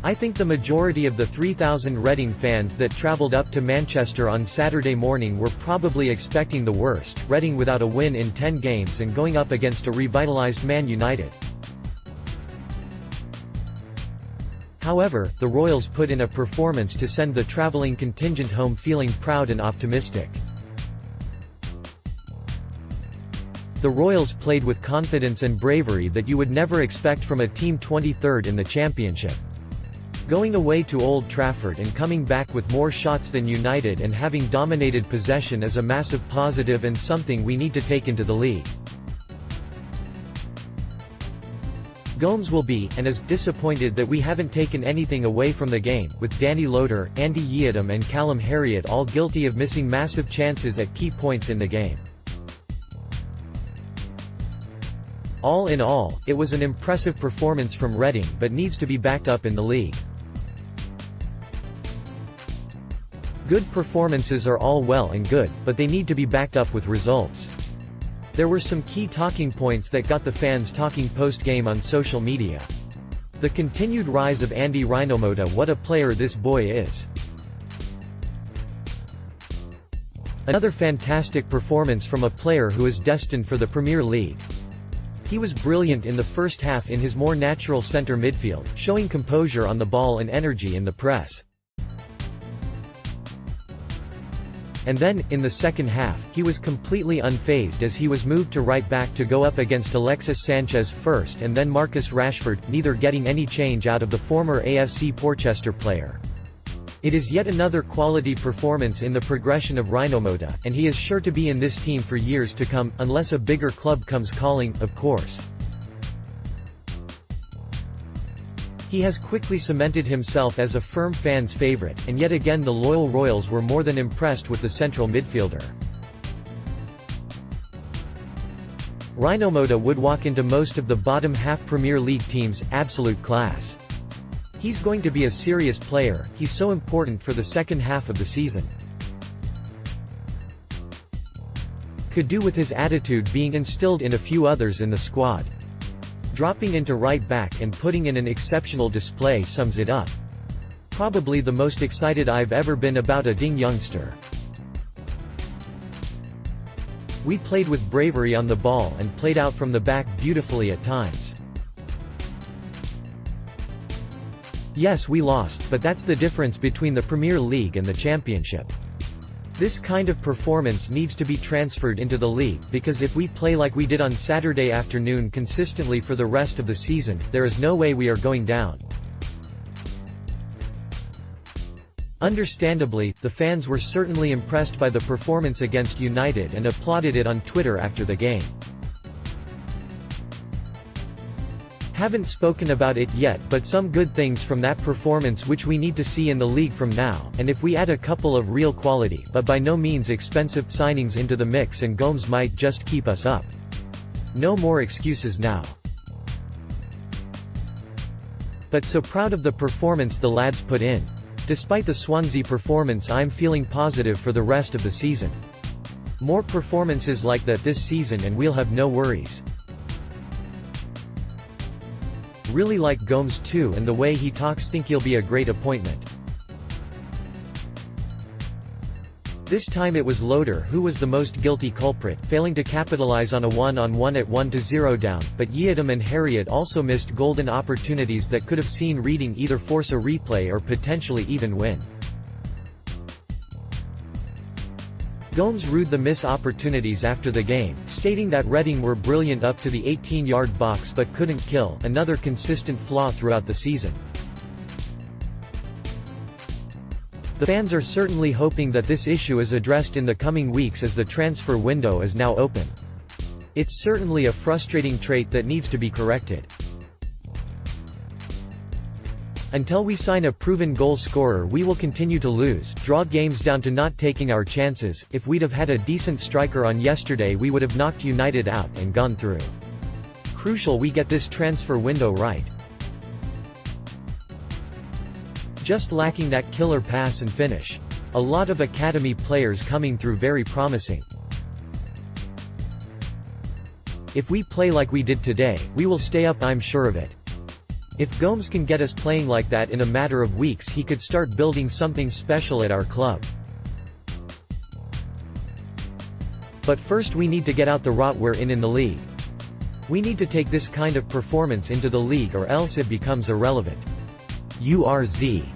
I think the majority of the 3,000 Reading fans that travelled up to Manchester on Saturday morning were probably expecting the worst, Reading without a win in 10 games and going up against a revitalised Man United. However, the Royals put in a performance to send the travelling contingent home feeling proud and optimistic. The Royals played with confidence and bravery that you would never expect from a team 23rd in the Championship. Going away to Old Trafford and coming back with more shots than United and having dominated possession is a massive positive and something we need to take into the league. Gomes will be, and is, disappointed that we haven't taken anything away from the game, with Danny Loader, Andy Yeadham and Callum Harriott all guilty of missing massive chances at key points in the game. All in all, it was an impressive performance from Reading but needs to be backed up in the league. Good performances are all well and good, but they need to be backed up with results. There were some key talking points that got the fans talking post-game on social media. The continued rise of Andy Rhinomota, what a player this boy is. Another fantastic performance from a player who is destined for the Premier League. He was brilliant in the first half in his more natural centre midfield, showing composure on the ball and energy in the press. And then, in the second half, he was completely unfazed as he was moved to right back to go up against Alexis Sanchez first and then Marcus Rashford, neither getting any change out of the former AFC Portchester player. It is yet another quality performance in the progression of Rhinomota, and he is sure to be in this team for years to come, unless a bigger club comes calling, of course. He has quickly cemented himself as a firm fans' favourite, and yet again the loyal Royals were more than impressed with the central midfielder. Rhinomota would walk into most of the bottom-half Premier League teams, absolute class. He's going to be a serious player, he's so important for the second half of the season. Could do with his attitude being instilled in a few others in the squad. Dropping into right back and putting in an exceptional display sums it up. Probably the most excited I've ever been about a youngster. We played with bravery on the ball and played out from the back beautifully at times. Yes, we lost, but that's the difference between the Premier League and the Championship. This kind of performance needs to be transferred into the league, because if we play like we did on Saturday afternoon consistently for the rest of the season, there is no way we are going down. Understandably, the fans were certainly impressed by the performance against United and applauded it on Twitter after the game. Haven't spoken about it yet, but some good things from that performance which we need to see in the league from now, and if we add a couple of real quality, but by no means expensive, signings into the mix and Gomes might just keep us up. No more excuses now. But so proud of the performance the lads put in. Despite the Swansea performance, I'm feeling positive for the rest of the season. More performances like that this season and we'll have no worries. Really like Gomes too, and the way he talks, think he'll be a great appointment. This time it was Loader who was the most guilty culprit, failing to capitalize on a one-on-one at 1-0 down, but Yeadham and Harriott also missed golden opportunities that could have seen Reading either force a replay or potentially even win. Gomes rued the miss opportunities after the game, stating that Reading were brilliant up to the 18-yard box but couldn't kill, another consistent flaw throughout the season. The fans are certainly hoping that this issue is addressed in the coming weeks as the transfer window is now open. It's certainly a frustrating trait that needs to be corrected. Until we sign a proven goal scorer, we will continue to lose, draw games down to not taking our chances. If we'd have had a decent striker on yesterday, we would have knocked United out and gone through. Crucial we get this transfer window right. Just lacking that killer pass and finish. A lot of academy players coming through, very promising. If we play like we did today, we will stay up, I'm sure of it. If Gomes can get us playing like that in a matter of weeks, he could start building something special at our club. But first we need to get out the rot we're in the league. We need to take this kind of performance into the league or else it becomes irrelevant. URZ.